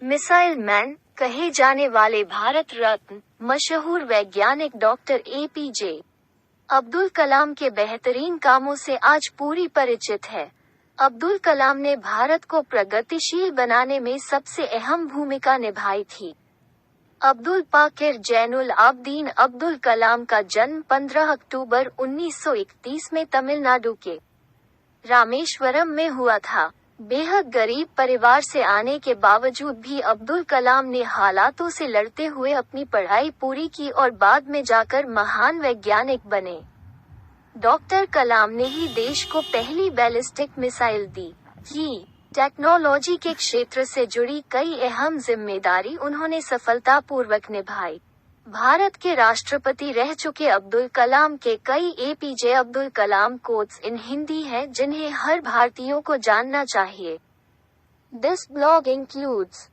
Missile man कहे जाने वाले भारत रत्न मशहूर वैज्ञानिक डॉक्टर APJ अब्दुल कलाम के बेहतरीन कामों से आज पूरी परिचित है। अब्दुल कलाम ने भारत को प्रगतिशील बनाने में सबसे अहम भूमिका निभाई थी। अब्दुल पाकिर जैनुल आबदीन अब्दुल कलाम का जन्म 15 अक्टूबर 1931 में तमिलनाडु के रामेश्वरम में हुआ था। बेहद गरीब परिवार से आने के बावजूद भी अब्दुल कलाम ने हालातों से लड़ते हुए अपनी पढ़ाई पूरी की और बाद में जाकर महान वैज्ञानिक बने। डॉक्टर कलाम ने ही देश को पहली बैलिस्टिक मिसाइल दी। टेक्नोलॉजी के क्षेत्र से जुड़ी कई अहम जिम्मेदारी उन्होंने सफलतापूर्वक निभाई। भारत के राष्ट्रपति रह चुके अब्दुल कलाम के कई APJ Abdul Kalam quotes in Hindi हैं जिन्हें हर भारतीयों को जानना चाहिए। This blog includes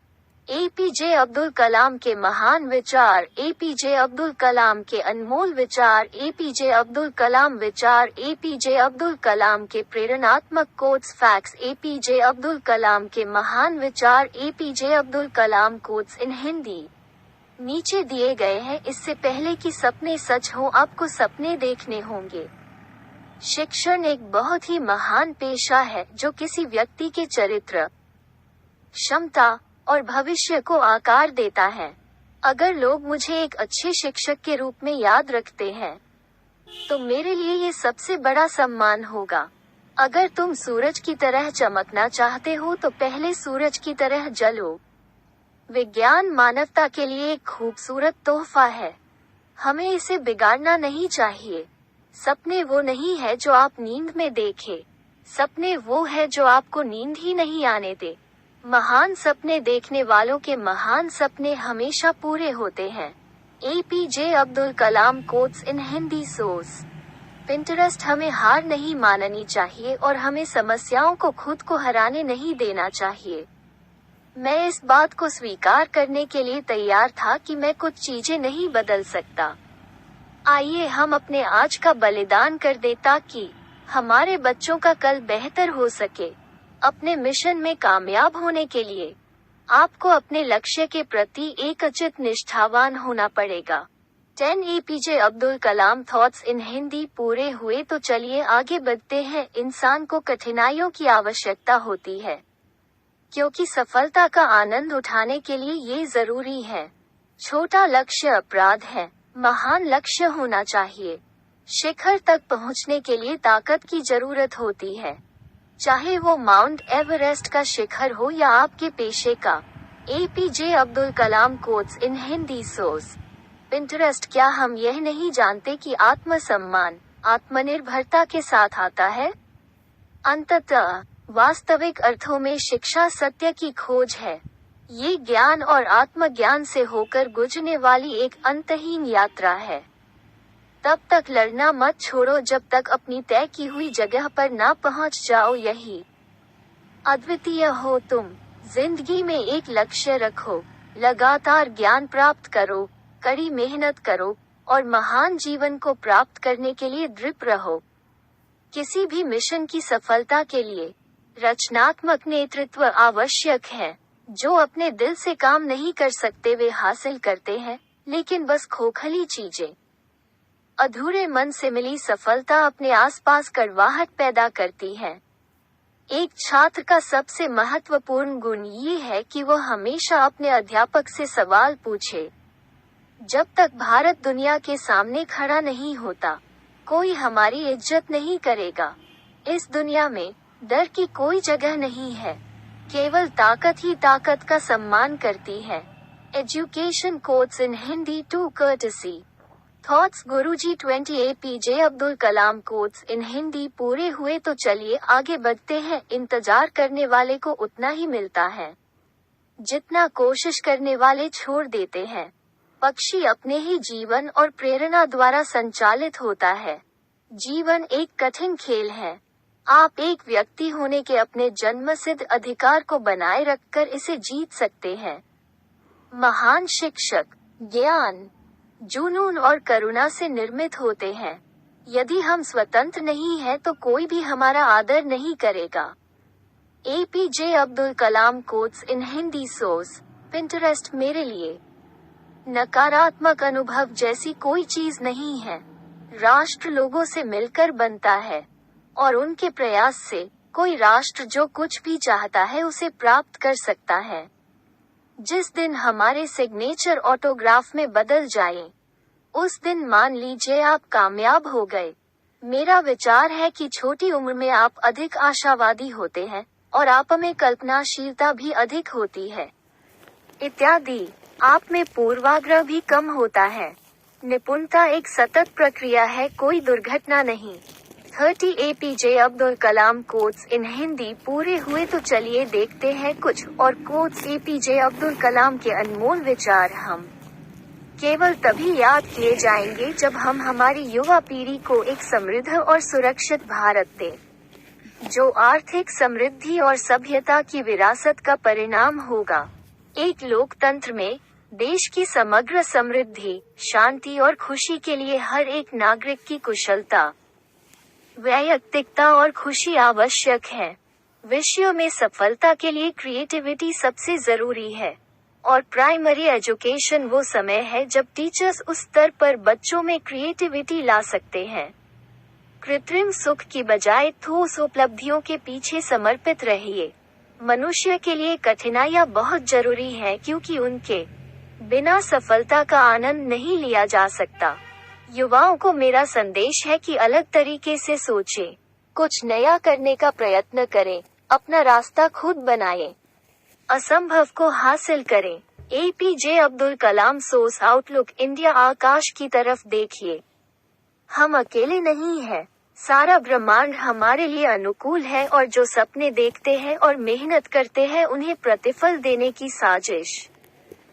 APJ Abdul Kalam के महान विचार, APJ अब्दुल कलाम के अनमोल विचार, APJ अब्दुल कलाम विचार, APJ अब्दुल कलाम के प्रेरणात्मक quotes, facts, APJ Abdul Kalam के महान विचार, APJ Abdul Kalam quotes in Hindi नीचे दिए गए हैं। इससे पहले कि सपने सच हो, आपको सपने देखने होंगे। शिक्षण एक बहुत ही महान पेशा है जो किसी व्यक्ति के चरित्र, क्षमता और भविष्य को आकार देता है। अगर लोग मुझे एक अच्छे शिक्षक के रूप में याद रखते हैं तो मेरे लिए ये सबसे बड़ा सम्मान होगा। अगर तुम सूरज की तरह चमकना चाहते हो तो पहले सूरज की तरह जलो। विज्ञान मानवता के लिए एक खूबसूरत तोहफा है। हमें इसे बिगाड़ना नहीं चाहिए। सपने वो नहीं है जो आप नींद में देखे, सपने वो है जो आपको नींद ही नहीं आने दे। महान सपने देखने वालों के महान सपने हमेशा पूरे होते हैं। APJ Abdul Kalam quotes in Hindi source. Pinterest हमें हार नहीं माननी चाहिए और हमें समस्याओं को खुद को हराने नहीं देना चाहिए। मैं इस बात को स्वीकार करने के लिए तैयार था कि मैं कुछ चीजें नहीं बदल सकता। आइए हम अपने आज का बलिदान कर दें ताकि हमारे बच्चों का कल बेहतर हो सके। अपने मिशन में कामयाब होने के लिए आपको अपने लक्ष्य के प्रति एक अचित निष्ठावान होना पड़ेगा। 10 APJ Abdul Kalam thoughts in Hindi पूरे हुए तो चलिए आगे बढ़ते हैं। इंसान को कठिनाइयों की आवश्यकता होती है क्योंकि सफलता का आनंद उठाने के लिए ये जरूरी है। छोटा लक्ष्य अपराध है, महान लक्ष्य होना चाहिए। शिखर तक पहुंचने के लिए ताकत की जरूरत होती है, चाहे वो माउंट एवरेस्ट का शिखर हो या आपके पेशे का। APJ Abdul Kalam quotes in Hindi source. Pinterest. क्या हम यह नहीं जानते कि आत्मसम्मान आत्मनिर्भरता के साथ आता है? अंततः वास्तविक अर्थों में शिक्षा सत्य की खोज है। ये ज्ञान और आत्मज्ञान से होकर गुजरने वाली एक अंतहीन यात्रा है। तब तक लड़ना मत छोड़ो जब तक अपनी तय की हुई जगह पर ना पहुंच जाओ। यही अद्वितीय हो तुम। जिंदगी में एक लक्ष्य रखो, लगातार ज्ञान प्राप्त करो, कड़ी मेहनत करो और महान जीवन को प्राप्त करने के लिए दृढ़ रहो। किसी भी मिशन की सफलता के लिए रचनात्मक नेतृत्व आवश्यक है। जो अपने दिल से काम नहीं कर सकते वे हासिल करते हैं, लेकिन बस खोखली चीजें। अधूरे मन से मिली सफलता अपने आसपास कड़वाहट पैदा करती है। एक छात्र का सबसे महत्वपूर्ण गुण ये है कि वह हमेशा अपने अध्यापक से सवाल पूछे। जब तक भारत दुनिया के सामने खड़ा नहीं होता, कोई हमारी इज्जत नहीं करेगा। इस दुनिया में डर की कोई जगह नहीं है, केवल ताकत ही ताकत का सम्मान करती है। Education quotes in Hindi two courtesy thoughts Guruji 20 APJ Abdul Kalam quotes in Hindi पूरे हुए तो चलिए आगे बढ़ते हैं। इंतजार करने वाले को उतना ही मिलता है जितना कोशिश करने वाले छोड़ देते हैं। पक्षी अपने ही जीवन और प्रेरणा द्वारा संचालित होता है। जीवन एक कठिन खेल है। आप एक व्यक्ति होने के अपने जन्मसिद्ध अधिकार को बनाए रखकर इसे जीत सकते हैं। महान शिक्षक ज्ञान, जुनून और करुणा से निर्मित होते हैं। यदि हम स्वतंत्र नहीं हैं तो कोई भी हमारा आदर नहीं करेगा। APJ Abdul Kalam quotes in Hindi source. Pinterest मेरे लिए नकारात्मक अनुभव जैसी कोई चीज नहीं है। राष्ट्र लोगों से मिलकर बनता है और उनके प्रयास से कोई राष्ट्र जो कुछ भी चाहता है उसे प्राप्त कर सकता है। जिस दिन हमारे सिग्नेचर ऑटोग्राफ में बदल जाए, उस दिन मान लीजिए आप कामयाब हो गए। मेरा विचार है कि छोटी उम्र में आप अधिक आशावादी होते हैं और आप में कल्पनाशीलता भी अधिक होती है इत्यादि। आप में पूर्वाग्रह भी कम होता है। निपुणता एक सतत प्रक्रिया है, कोई दुर्घटना नहीं। 30 APJ Abdul Kalam quotes in Hindi पूरे हुए तो चलिए देखते हैं कुछ और कोट्स APJ अब्दुल कलाम के अनमोल विचार हम केवल तभी याद किए जाएंगे जब हम हमारी युवा पीढ़ी को एक समृद्ध और सुरक्षित भारत दें, जो आर्थिक समृद्धि और सभ्यता की विरासत का परिणाम होगा। एक लोकतंत्र में देश की समग्र समृद्धि, शांति और खुशी के लिए हर एक नागरिक की कुशलता, वैयक्तिकता और खुशी आवश्यक है। विषयों में सफलता के लिए क्रिएटिविटी सबसे जरूरी है और प्राइमरी एजुकेशन वो समय है जब टीचर्स उस स्तर पर बच्चों में क्रिएटिविटी ला सकते हैं। कृत्रिम सुख की बजाय ठोस उपलब्धियों के पीछे समर्पित रहिए। मनुष्य के लिए कठिनाइयां बहुत जरूरी हैं क्योंकि उनके बिना सफलता का आनंद नहीं लिया जा सकता। युवाओं को मेरा संदेश है कि अलग तरीके से सोचें, कुछ नया करने का प्रयत्न करें, अपना रास्ता खुद बनाएं, असंभव को हासिल करें। APJ अब्दुल कलाम सोर्स आउटलुक इंडिया। आकाश की तरफ देखिए, हम अकेले नहीं हैं। सारा ब्रह्मांड हमारे लिए अनुकूल है और जो सपने देखते हैं और मेहनत करते हैं उन्हें प्रतिफल देने की साजिश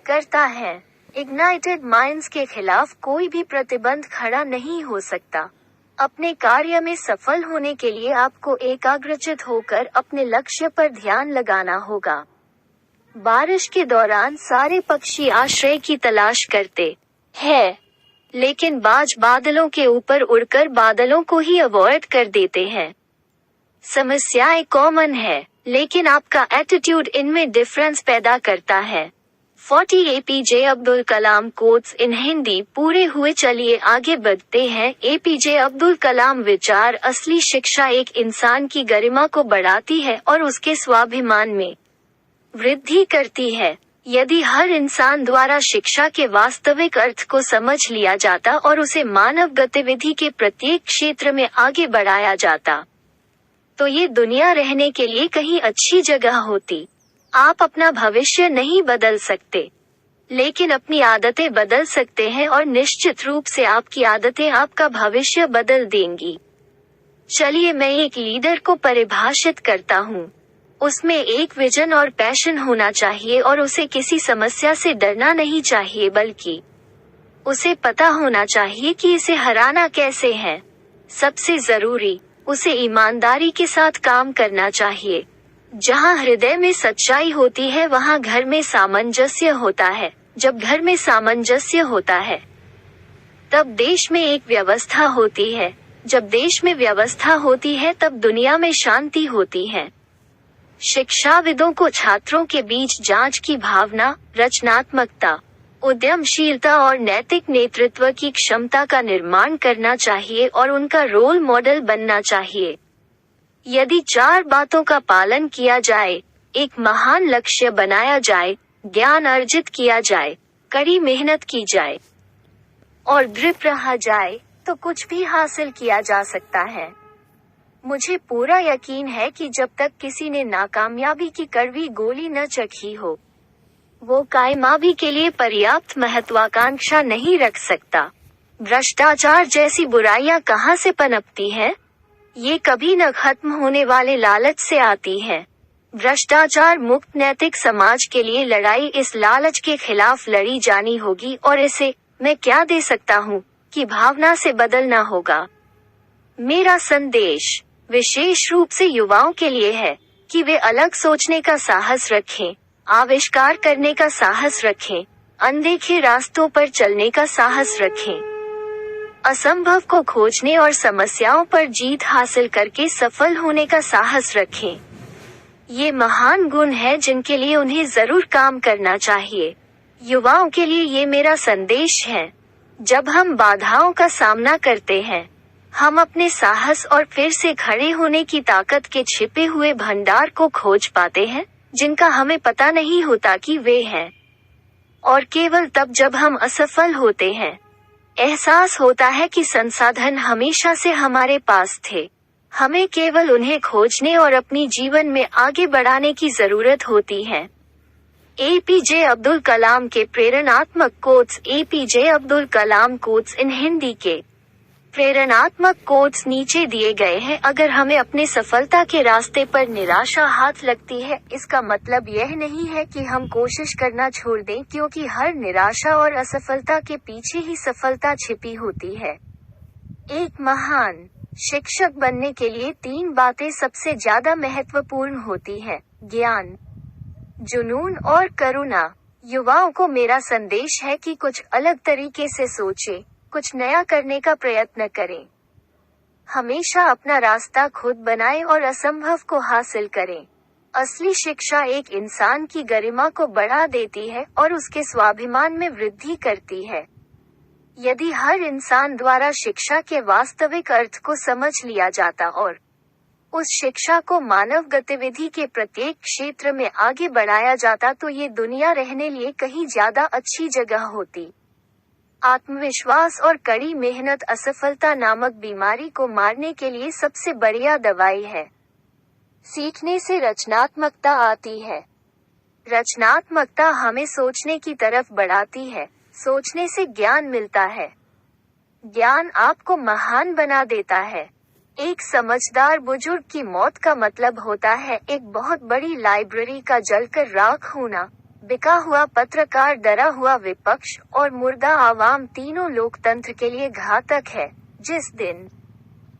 करता है। इग्नाइटेड माइंड्स के खिलाफ कोई भी प्रतिबंध खड़ा नहीं हो सकता। अपने कार्य में सफल होने के लिए आपको एकाग्रचित होकर अपने लक्ष्य पर ध्यान लगाना होगा। बारिश के दौरान सारे पक्षी आश्रय की तलाश करते हैं, लेकिन बाज बादलों के ऊपर उड़कर बादलों को ही अवॉइड कर देते हैं। समस्याएं कॉमन है, लेकिन आपका एटीट्यूड इनमें डिफरेंस पैदा करता है। 40 APJ Abdul Kalam quotes in Hindi पूरे हुए चलिए आगे बढ़ते हैं। APJ अब्दुल कलाम विचार। असली शिक्षा एक इंसान की गरिमा को बढ़ाती है और उसके स्वाभिमान में वृद्धि करती है। यदि हर इंसान द्वारा शिक्षा के वास्तविक अर्थ को समझ लिया जाता और उसे मानव गतिविधि के प्रत्येक क्षेत्र में आगे बढ़ाया जाता, तो ये दुनिया रहने के लिए कहीं अच्छी जगह होती। आप अपना भविष्य नहीं बदल सकते, लेकिन अपनी आदतें बदल सकते हैं और निश्चित रूप से आपकी आदतें आपका भविष्य बदल देंगी। चलिए मैं एक लीडर को परिभाषित करता हूँ। उसमें एक विजन और पैशन होना चाहिए और उसे किसी समस्या से डरना नहीं चाहिए, बल्कि उसे पता होना चाहिए कि इसे हराना कैसे है। सबसे जरूरी, उसे ईमानदारी के साथ काम करना चाहिए। जहाँ हृदय में सच्चाई होती है वहाँ घर में सामंजस्य होता है। जब घर में सामंजस्य होता है तब देश में एक व्यवस्था होती है। जब देश में व्यवस्था होती है तब दुनिया में शांति होती है। शिक्षाविदों को छात्रों के बीच जांच की भावना, रचनात्मकता, उद्यमशीलता और नैतिक नेतृत्व की क्षमता का निर्माण करना चाहिए और उनका रोल मॉडल बनना चाहिए। यदि 4 बातों का पालन किया जाए, एक महान लक्ष्य बनाया जाए, ज्ञान अर्जित किया जाए, कड़ी मेहनत की जाए और दृढ़ रहा जाए, तो कुछ भी हासिल किया जा सकता है। मुझे पूरा यकीन है कि जब तक किसी ने नाकामयाबी की कड़वी गोली न चखी हो, वो कामयाबी के लिए पर्याप्त महत्वाकांक्षा नहीं रख सकता। भ्रष्टाचार जैसी बुराइयां कहाँ से पनपती हैं? ये कभी न खत्म होने वाले लालच से आती है। भ्रष्टाचार मुक्त नैतिक समाज के लिए लड़ाई इस लालच के खिलाफ लड़ी जानी होगी और इसे मैं क्या दे सकता हूँ की भावना से बदलना होगा। मेरा संदेश विशेष रूप से युवाओं के लिए है कि वे अलग सोचने का साहस रखें, आविष्कार करने का साहस रखें, अनदेखे रास्तों पर चलने का साहस रखें, असंभव को खोजने और समस्याओं पर जीत हासिल करके सफल होने का साहस रखें। ये महान गुण है जिनके लिए उन्हें जरूर काम करना चाहिए। युवाओं के लिए ये मेरा संदेश है। जब हम बाधाओं का सामना करते हैं, हम अपने साहस और फिर से खड़े होने की ताकत के छिपे हुए भंडार को खोज पाते हैं, जिनका हमें पता नहीं होता कि वे हैं। और केवल तब जब हम असफल होते हैं, एहसास होता है कि संसाधन हमेशा से हमारे पास थे। हमें केवल उन्हें खोजने और अपनी जीवन में आगे बढ़ाने की जरूरत होती है। एपीजे अब्दुल कलाम के प्रेरणात्मक quotes. APJ Abdul Kalam quotes in Hindi के प्रेरणात्मक कोट्स नीचे दिए गए हैं। अगर हमें अपने सफलता के रास्ते पर निराशा हाथ लगती है, इसका मतलब यह नहीं है कि हम कोशिश करना छोड़ दें, क्योंकि हर निराशा और असफलता के पीछे ही सफलता छिपी होती है। एक महान शिक्षक बनने के लिए 3 बातें सबसे ज्यादा महत्वपूर्ण होती है: ज्ञान, जुनून और करुणा। युवाओं को मेरा संदेश है कि कुछ अलग तरीके से सोचें, कुछ नया करने का प्रयत्न करें। हमेशा अपना रास्ता खुद बनाएं और असंभव को हासिल करें। असली शिक्षा एक इंसान की गरिमा को बढ़ा देती है और उसके स्वाभिमान में वृद्धि करती है। यदि हर इंसान द्वारा शिक्षा के वास्तविक अर्थ को समझ लिया जाता और उस शिक्षा को मानव गतिविधि के प्रत्येक क्षेत्र में आगे बढ़ाया जाता, तो ये दुनिया रहने लिए कहीं ज्यादा अच्छी जगह होती। आत्मविश्वास और कड़ी मेहनत असफलता नामक बीमारी को मारने के लिए सबसे बढ़िया दवाई है। सीखने से रचनात्मकता आती है। रचनात्मकता हमें सोचने की तरफ बढ़ाती है। सोचने से ज्ञान मिलता है। ज्ञान आपको महान बना देता है। एक समझदार बुजुर्ग की मौत का मतलब होता है एक बहुत बड़ी लाइब्रेरी का जलकर राख होना। बिका हुआ पत्रकार, डरा हुआ विपक्ष और मुर्दा आवाम तीनों लोकतंत्र के लिए घातक है। जिस दिन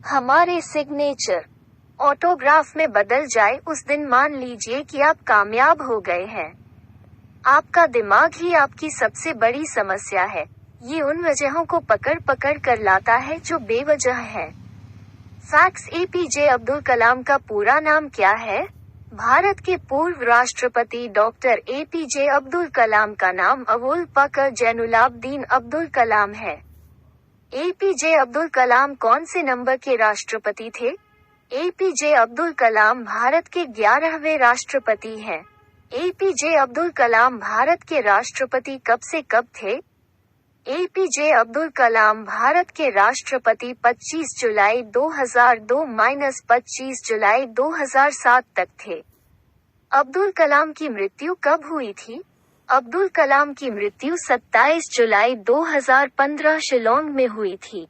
हमारे सिग्नेचर ऑटोग्राफ में बदल जाए, उस दिन मान लीजिए कि आप कामयाब हो गए हैं। आपका दिमाग ही आपकी सबसे बड़ी समस्या है। ये उन वजहों को पकड़ पकड़ कर लाता है जो बेवजह है। फैक्ट्स। एपीजे अब्दुल कलाम का पूरा नाम क्या है? भारत के पूर्व राष्ट्रपति डॉक्टर एपीजे अब्दुल कलाम का नाम अबुल बकर जैनुलाब्दीन अब्दुल कलाम है। एपीजे अब्दुल कलाम कौन से नंबर के राष्ट्रपति थे? एपीजे अब्दुल कलाम भारत के 11वें राष्ट्रपति हैं। एपीजे अब्दुल कलाम भारत के राष्ट्रपति कब से कब थे? एपीजे अब्दुल कलाम भारत के राष्ट्रपति 25 जुलाई 2002-25 जुलाई 2007 तक थे। अब्दुल कलाम की मृत्यु कब हुई थी? अब्दुल कलाम की मृत्यु 27 जुलाई 2015 शिलांग में हुई थी।